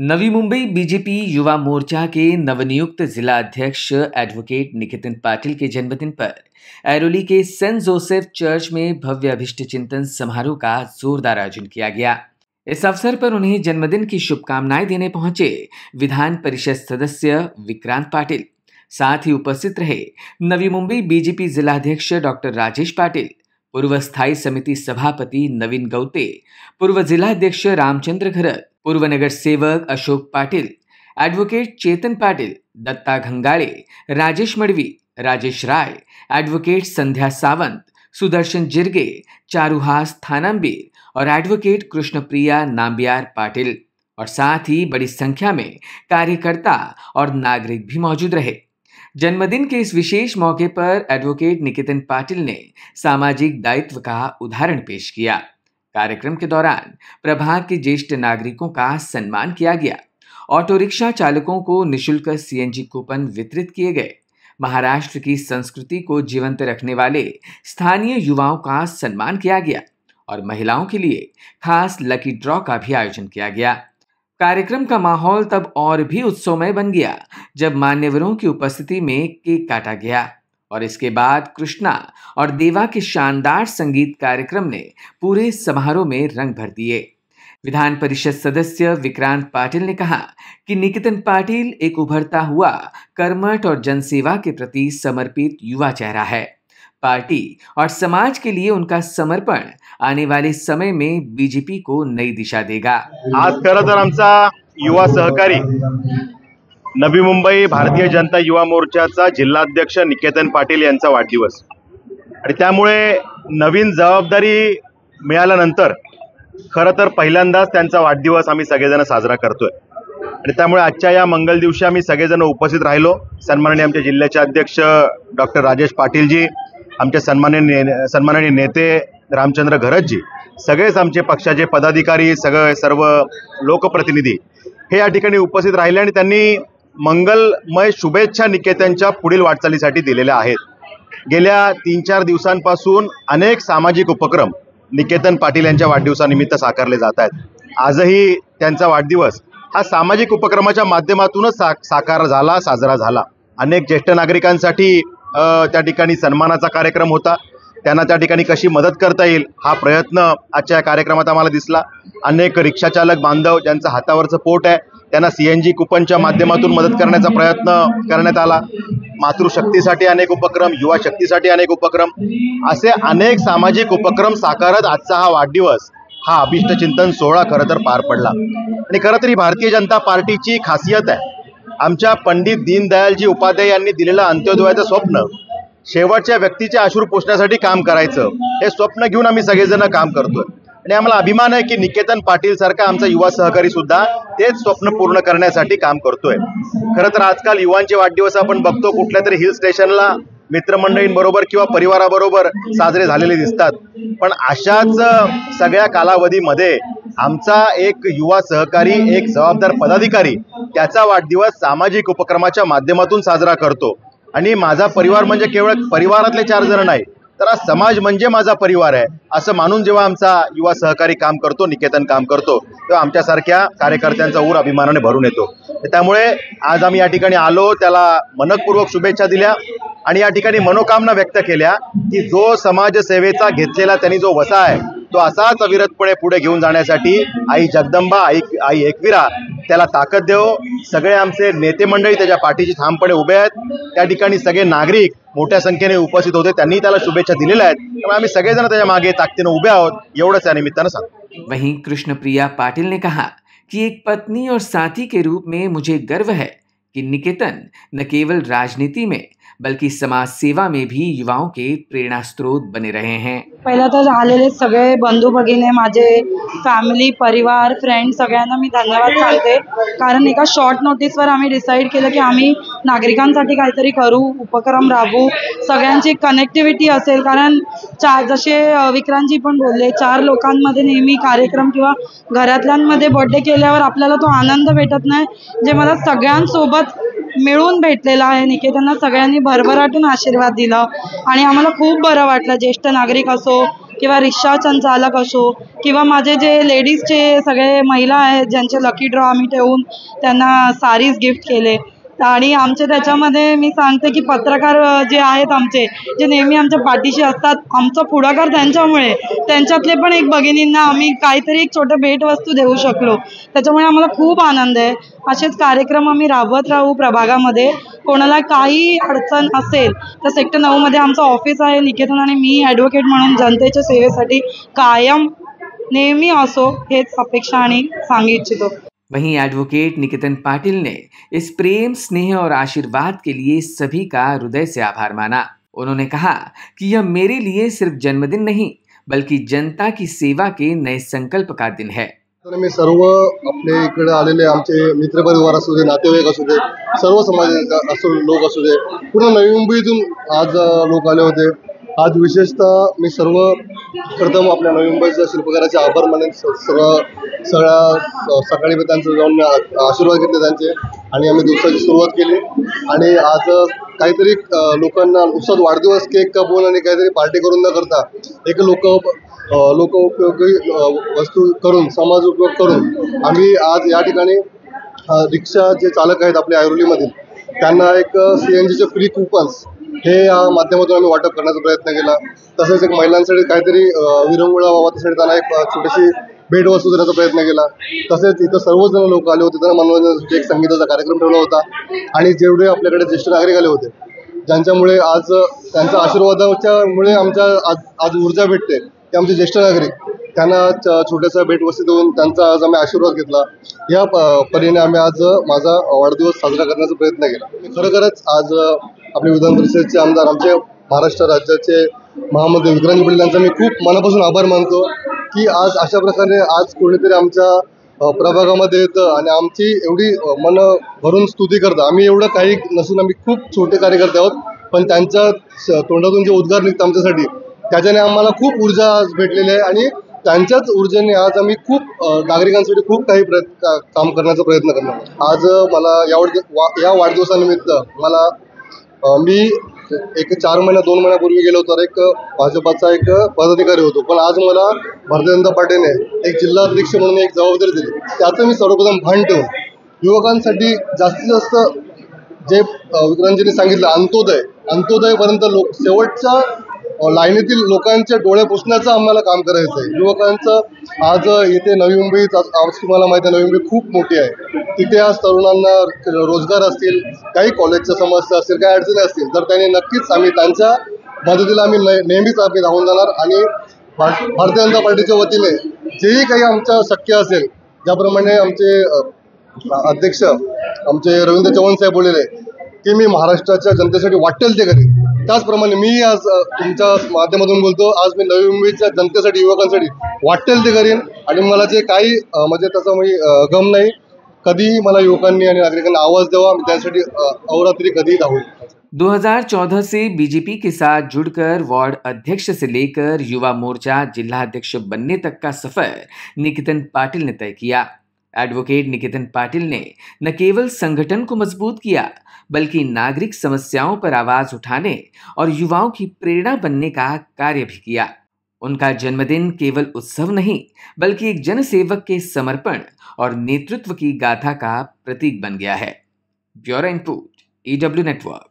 Navi Mumbai BJP Yuva Morcha के नवनियुक्त जिला अध्यक्ष एडवोकेट निकेतन पाटिल के जन्मदिन पर ऐरोली के सेंट जोसेफ चर्च में भव्य अभिष्ट चिंतन समारोह का जोरदार आयोजन किया गया। इस अवसर पर उन्हें जन्मदिन की शुभकामनाएं देने पहुंचे विधान परिषद सदस्य विक्रांत पाटिल। साथ ही उपस्थित रहे नवी मुंबई बीजेपी जिलाध्यक्ष डॉक्टर राजेश पाटिल, पूर्व स्थायी समिति सभापति नवीन गौते, पूर्व जिलाध्यक्ष रामचंद्र घरत, पूर्व नगर सेवक अशोक पाटिल, एडवोकेट चेतन पाटिल, दत्ता घंगाळे, राजेश मडवी, राजेश राय, एडवोकेट संध्या सावंत, सुदर्शन जिरगे, चारुहास थानांबीर और एडवोकेट कृष्णप्रिया नाम्बियार पाटिल और साथ ही बड़ी संख्या में कार्यकर्ता और नागरिक भी मौजूद रहे। जन्मदिन के इस विशेष मौके पर एडवोकेट निकेतन पाटिल ने सामाजिक दायित्व का उदाहरण पेश किया। कार्यक्रम के दौरान प्रभाग के ज्येष्ठ नागरिकों का सम्मान किया गया। ऑटो रिक्शा चालकों को निःशुल्क सीएनजी कूपन वितरित किए गए। महाराष्ट्र की संस्कृति को जीवंत रखने वाले स्थानीय युवाओं का सम्मान किया गया और महिलाओं के लिए खास लकी ड्रॉ का भी आयोजन किया गया। कार्यक्रम का माहौल तब और भी उत्सवमय बन गया जब मान्यवरों की उपस्थिति में केक काटा गया और इसके बाद कृष्णा और देवा के शानदार संगीत कार्यक्रम ने पूरे समारोह में रंग भर दिए। विधान परिषद सदस्य विक्रांत पाटिल ने कहा कि निकेतन पाटिल एक उभरता हुआ कर्मठ और जनसेवा के प्रति समर्पित युवा चेहरा है। पार्टी और समाज के लिए उनका समर्पण आने वाले समय में बीजेपी को नई दिशा देगा। आज खरं तर आमचा युवा सहकारी नवी मुंबई भारतीय जनता युवा मोर्चाचा जिल्हाध्यक्ष निकेतन पाटिल यांचा वाढदिवस आणि त्यामुळे नवीन जबाबदारी मिळाल्यानंतर खरं तर पहिल्यांदाच त्यांचा वाढदिवस आम्ही सगळेजण साजरा करतोय आणि त्यामुळे आजच्या या मंगल दिवशी आम्ही सगळेजण उपस्थित राहिलो। सन्माननीय आमचे जिल्ह्याचे अध्यक्ष डॉक्टर राजेश पाटिलजी, आमचे सन्माननीय नेते रामचंद्र घरतजी, सगळेच आमचे पक्षाचे पदाधिकारी, सर्व लोकप्रतिनिधी हे या ठिकाणी उपस्थित राहिले आणि त्यांनी मंगलमय शुभेच्छा निकेतनच्या पुढील वाटचालीसाठी दिलेल्या आहेत। गेल्या 3-4 दिवसांपासून अनेक सामाजिक उपक्रम निकेतन पाटिल यांच्या वाढदिवसानिमित्त साकारले जात आहेत। आजही त्यांचा वाढदिवस हा सामाजिक उपक्रमाच्या माध्यमातूनच साजरा झाला। अनेक ज्येष्ठ नागरिकांसाठी त्या ठिकाणी सन्मानाचा कार्यक्रम होता। त्यांना त्या ठिकाणी कशी मदत करता येईल हा प्रयत्न आजच्या या कार्यक्रमात आम्हाला दिसला। अनेक रिक्षा चालक बांधव ज्यांचं हातावरचं पोट आहे त्यांना सीएनजी कुपनच्या माध्यमातून मदत करण्याचा प्रयत्न करण्यात आला। मातृशक्तीसाठी अनेक उपक्रम, युवा शक्तीसाठी अनेक उपक्रम, असे अनेक सामाजिक उपक्रम साकारत आजचा हा वाढदिवस, हा अभिष्ट चिंतन सोहळा खरं तर पार पडला। आणि खरं तर ही भारतीय जनता पार्टीची खासियत आहे। आमच्या पंडित दीनदयालजी उपाध्याय यांनी दिलेलं अंत्योदयाचं स्वप्न, शेवटच्या व्यक्तीचे अश्रू पुसण्यासाठी काम करायचं, हे स्वप्न घेऊन आम्ही सगळेजण काम करतोय आणि आम्हाला अभिमान आहे की निकेतन पाटिल सारखा आमचा युवा सहकारी सुद्धा तेच स्वप्न पूर्ण करण्यासाठी काम करतोय। खरं तर आजकाल युवांचे वाढदिवस आपण बघतो कुठल्या तरी हिल स्टेशनला मित्रमंडळींबरोबर किंवा परिवाराबरोबर साजरे झालेले दिसतात, पण अशाच सगळ्या कालावधीमध्ये आमचा एक युवा सहकारी, एक जबाबदार पदाधिकारी त्याचा वाढदिवस सामाजिक उपक्रमाच्या माध्यमातून साजरा करतो। आणि माझा परिवार म्हणजे केवळ परिवारातले 4 जण नाही, तर हा समाज म्हणजे माझा परिवार आहे असं मानून जेव्हा आमचा युवा सहकारी काम करतो, निकेतन काम करतो, तेव्हा आमच्यासारख्या कार्यकर्त्यांचा ऊर अभिमानाने भरून येतो। त्यामुळे आज आम्ही या ठिकाणी आलो, त्याला मनपूर्वक शुभेच्छा दिल्या आणि या ठिकाणी मनोकामना व्यक्त केल्या की जो समाजसेवेचा घेतलेला त्यांनी जो वसा आहे तो असाच अविरतपणे पुढे घेऊन जाण्यासाठी आई जगदंबा, आई एकविरा त्याला ताकद देव। सगळे आमचे नेते मंडळी त्याच्या पाठीशी ठामपणे उभे आहेत। त्या ठिकाणी सगळे नागरिक मोठ्या संख्येने उपस्थित होते, त्यांनी त्याला शुभेच्छा दिलेल्या आहेत। त्यामुळे आम्ही सगळेजण त्याच्या मागे ताकदीने उभे आहोत, एवढंच या निमित्तानं सांगतो। वहीं कृष्णप्रिया पाटिल ने कहा कि एक पत्नी और साथी के रूप में मुझे गर्व है कि निकेतन न केवल राजनीति में बल्कि समाज सेवा में भी युवाओं के प्रेरणा स्रोत बने रहे हैं। पहिला तर आलेले सगळे बंधू भगिनी, माझे फॅमिली, परिवार, फ्रेंड, सगळ्यांना मी धन्यवाद सांगते, कारण एका शॉर्ट नोटीसवर आम्ही डिसाईड केलं की आम्ही नागरिकांसाठी काहीतरी करू, उपक्रम राबवू, सगळ्यांची कनेक्टिव्हिटी असेल। कारण जसे विक्रांतजी पण बोलले, 4 लोकांमध्ये नेहमी कार्यक्रम किंवा घरातल्यांमध्ये बर्थडे केल्यावर आपल्याला तो आनंद भेटत नाही, जे मला सगळ्यांसोबत मिळून भेटलेला आहे। निकेतनला सगळ्यांनी भरभराटून आशीर्वाद दिला आणि आम्हाला खूप बरं वाटलं। ज्येष्ठ नागरिक असो, किंवा रिक्षा संचालक असो किंवा माझे जे लेडीजचे सगळे महिला आहेत ज्यांचे लकी ड्रॉ आम्ही ठेवून त्यांना सारीज गिफ्ट केले. आणि आमचे त्याच्यामध्ये मी सांगते की पत्रकार जे आहेत आमचे, जे नेहमी आमच्या पाठीशी असतात, आमचा पुढाकार त्यांच्यामुळे, त्यांच्यातले पण एक भगिनींना आम्ही काहीतरी एक छोटं भेटवस्तू देऊ शकलो. त्याच्यामुळे आम्हाला खूप आनंद आहे. असेच कार्यक्रम आम्ही राबवत राहू प्रभागामध्ये. कोणाला काही अडचण असेल तर सेक्टर 9 मध्ये आमचं ऑफिस आहे निकेतन, आणि मी ॲडव्होकेट म्हणून जनतेच्या सेवेसाठी कायम नेहमी असो हेच अपेक्षा आणि सांगू इच्छितो. वहीं एडवोकेट निकेतन पाटिल ने इस प्रेम, स्नेह और आशीर्वाद के लिए सभी का हृदय से आभार माना. उन्होंने कहा कि यह मेरे लिए सिर्फ जन्मदिन नहीं बल्कि जनता की सेवा के नए संकल्प का दिन है. तर मी सर्व आपले इकडे आलेले आमचे मित्रपरिवार असू दे, नातेवाईक असू दे, सर्व समाजाचे लोक असू दे, पूर्ण नवी मुंबईतून आज लोक आले होते. आज विशेषतः मी सर्वप्रथम आपल्या नवी मुंबईच्या शिल्पकाराचे आभार मानेन. सगळ्या सकाळी मी त्यांचं जाऊन आशीर्वाद घेतले त्यांचे, आणि आम्ही दिवसाची सुरुवात केली. आणि आज काहीतरी लोकांना नुसताच वाढदिवस केक कापून आणि काहीतरी पार्टी करून न करता एक लोकोपयोगी वस्तू करून, समाज उपयोग करून आम्ही आज या ठिकाणी रिक्षा जे चालक आहेत आपल्या ऐरोलीमधील, त्यांना एक CNGचे फ्री कुपन्स हे या माध्यमातून आम्ही वाटप करण्याचा प्रयत्न केला. तसेच एक महिलांसाठी काहीतरी विरंगुळा व्हावा त्यासाठी त्यांना एक छोटीशी भेटवस्तू देण्याचा प्रयत्न केला. तसेच इथं सर्वजण लोक आले होते, त्यांना मनोरंजनासाठी एक संगीताचा कार्यक्रम ठेवला होता. आणि जेवढे आपल्याकडे ज्येष्ठ नागरिक आले होते, ज्यांच्यामुळे आज त्यांच्या आशीर्वादामुळे आमच्या आज ऊर्जा भेटते, ते आमचे ज्येष्ठ नागरिक, त्यांना छोट्यासा भेटवस्तू देऊन त्यांचा आज आम्ही आशीर्वाद घेतला. या परीने आम्ही आज माझा वाढदिवस साजरा करण्याचा प्रयत्न केला. खरोखरच आज आपले विधान परिषदेचे आमदार, आमचे महाराष्ट्र राज्याचे महामंत्री विक्रांत पाटील यांचा मी खूप मनापासून आभार मानतो की आज अशा प्रकारे आज कोणीतरी आमच्या प्रभागामध्ये येतं आणि आमची एवढी मन भरून स्तुती करतं. आम्ही एवढं काही नसून आम्ही खूप छोटे कार्यकर्ते आहोत, पण त्यांच्या तोंडातून जे उद्गार निघतात आमच्यासाठी, त्याच्याने आम्हाला खूप ऊर्जा आज भेटलेली आहे. आणि त्यांच्याच ऊर्जेने आज आम्ही खूप नागरिकांसाठी खूप काही काम करण्याचा प्रयत्न करणार. आज मला या वाढदिवसानिमित्त मी एक 2 महिन्यापूर्वी गेलो होतो. एक भाजपाचा एक पदाधिकारी होतो, पण आज मला भारतीय जनता पार्टीने एक जिल्हाध्यक्ष म्हणून एक जबाबदारी दिली. त्याचं मी सर्वप्रथम भान ठेवून युवकांसाठी जास्तीत जास्त जे विक्रांतजींनी सांगितलं अंत्योदयपर्यंत शेवटच्या लाईनीतील लोकांचे डोळे पुसण्याचं आम्हाला काम करायचं आहे. युवकांचं आज इथे नवी मुंबईत, आज तुम्हाला माहिती आहे नवी मुंबई खूप मोठी आहे, तिथे आज तरुणांना रोजगार असतील, काही कॉलेजच्या समस्या असतील, काही अडचणी असतील, तर त्यांनी नक्कीच आम्ही त्यांच्या मदतीला आम्ही नेहमीच आम्ही धावून जाणार. आणि भारतीय जनता पार्टीच्या वतीने जेही काही आमच्या शक्य असेल, ज्याप्रमाणे आमचे अध्यक्ष आमचे रवींद्र चव्हाण साहेब बोललेले की मी महाराष्ट्राच्या जनतेसाठी वाटेल ते करेन, त्याचप्रमाणे मी आज तुमच्या माध्यमातून बोलतो. आज मी नवी मुंबईच्या जनतेसाठी, युवकांसाठी वाटेल ते करेन. आणि मला जे काही म्हणजे त्याचा गम नाही, कधीही मला युवकांनी आणि नागरिकांना आवाज द्यावा, मी त्यासाठी अहोरात्री कधीही धावेल. 2014 से बीजेपी के साथ जुड़कर वार्ड अध्यक्ष से लेकर युवा मोर्चा जिला अध्यक्ष बनने तक का सफर निकेतन पाटिल ने तय किया. एडवोकेट निकेतन पाटिल ने न केवल संगठन को मजबूत किया बल्कि नागरिक समस्याओं पर आवाज उठाने और युवाओं की प्रेरणा बनने का कार्य भी किया. उनका जन्मदिन केवल उत्सव नहीं बल्कि एक जनसेवक के समर्पण और नेतृत्व की गाथा का प्रतीक बन गया है. Bureau input, EW network.